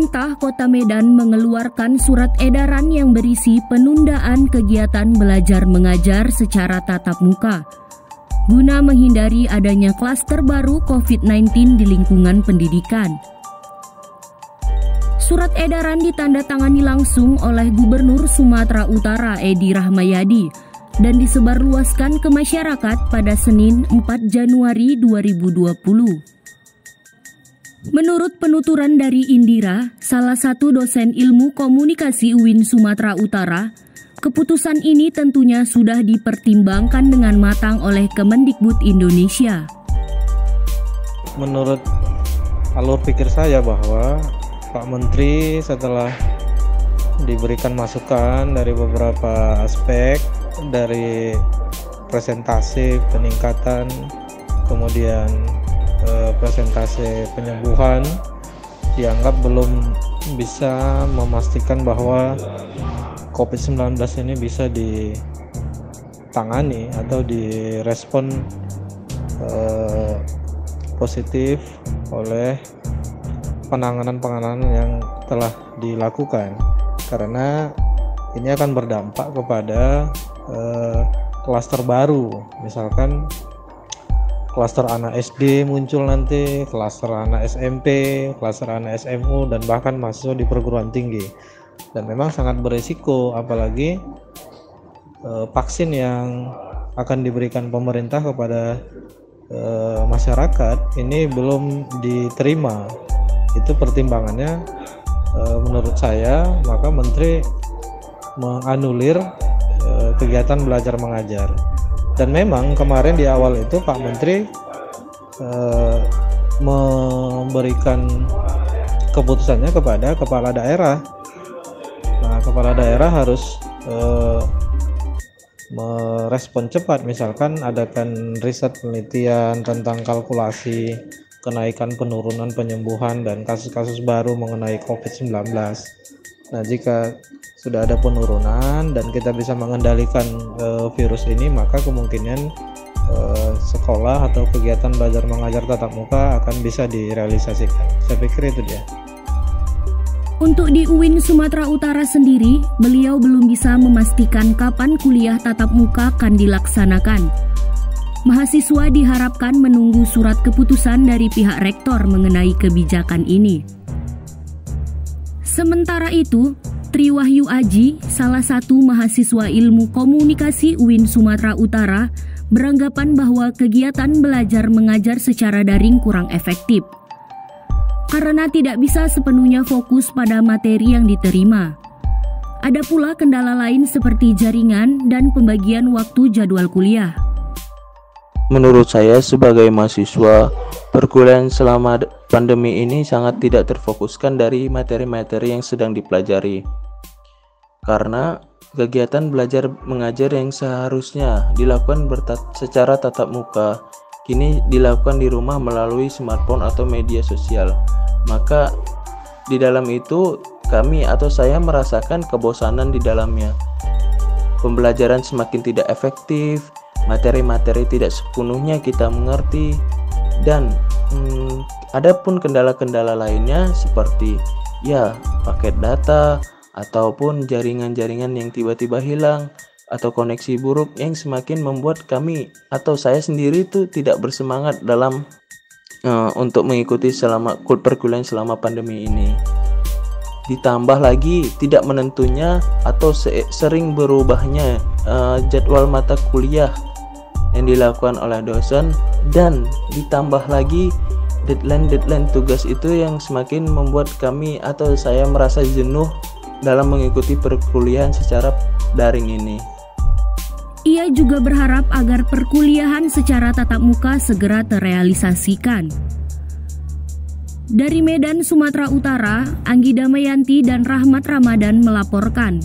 Pemerintah Kota Medan mengeluarkan surat edaran yang berisi penundaan kegiatan belajar mengajar secara tatap muka guna menghindari adanya klaster baru COVID-19 di lingkungan pendidikan. Surat edaran ditandatangani langsung oleh Gubernur Sumatera Utara Edi Rahmayadi dan disebarluaskan ke masyarakat pada Senin 4 Januari 2020. Menurut penuturan dari Indira, salah satu dosen ilmu komunikasi UIN Sumatera Utara, keputusan ini tentunya sudah dipertimbangkan dengan matang oleh Kemendikbud Indonesia. Menurut alur pikir saya bahwa Pak Menteri setelah diberikan masukan dari beberapa aspek, dari presentasi peningkatan, kemudian presentasi penyembuhan, dianggap belum bisa memastikan bahwa COVID-19 ini bisa ditangani atau direspon positif oleh penanganan yang telah dilakukan, karena ini akan berdampak kepada klaster baru, misalkan klaster anak SD muncul nanti, klaster anak SMP, klaster anak SMU, dan bahkan mahasiswa di perguruan tinggi. Dan memang sangat berisiko, apalagi vaksin yang akan diberikan pemerintah kepada masyarakat ini belum diterima. Itu pertimbangannya menurut saya, maka Menteri menganulir kegiatan belajar mengajar. Dan memang kemarin di awal itu Pak Menteri memberikan keputusannya kepada kepala daerah. Nah, kepala daerah harus merespon cepat, misalkan adakan riset penelitian tentang kalkulasi kenaikan, penurunan, penyembuhan, dan kasus-kasus baru mengenai COVID-19. Nah, jika sudah ada penurunan dan kita bisa mengendalikan virus ini, maka kemungkinan sekolah atau kegiatan belajar mengajar tatap muka akan bisa direalisasikan. Saya pikir itu dia. Untuk di UIN Sumatera Utara sendiri, beliau belum bisa memastikan kapan kuliah tatap muka akan dilaksanakan. Mahasiswa diharapkan menunggu surat keputusan dari pihak rektor mengenai kebijakan ini. Sementara itu, Triwahyu Aji, salah satu mahasiswa ilmu komunikasi UIN Sumatera Utara, beranggapan bahwa kegiatan belajar mengajar secara daring kurang efektif karena tidak bisa sepenuhnya fokus pada materi yang diterima. Ada pula kendala lain seperti jaringan dan pembagian waktu jadwal kuliah. Menurut saya sebagai mahasiswa, perkuliahan selama pandemi ini sangat tidak terfokuskan dari materi-materi yang sedang dipelajari. Karena kegiatan belajar mengajar yang seharusnya dilakukan secara tatap muka, kini dilakukan di rumah melalui smartphone atau media sosial. Maka di dalam itu kami atau saya merasakan kebosanan di dalamnya. Pembelajaran semakin tidak efektif, materi-materi tidak sepenuhnya kita mengerti, dan ada pun kendala-kendala lainnya seperti paket data ataupun jaringan-jaringan yang tiba-tiba hilang atau koneksi buruk yang semakin membuat kami atau saya sendiri itu tidak bersemangat dalam untuk mengikuti perkuliahan selama pandemi ini. Ditambah lagi tidak menentunya atau sering berubahnya jadwal mata kuliah yang dilakukan oleh dosen, dan ditambah lagi deadline tugas itu yang semakin membuat kami atau saya merasa jenuh dalam mengikuti perkuliahan secara daring ini. Ia juga berharap agar perkuliahan secara tatap muka segera terrealisasikan. Dari Medan, Sumatera Utara, Anggi Damayanti dan Rahmat Ramadan melaporkan.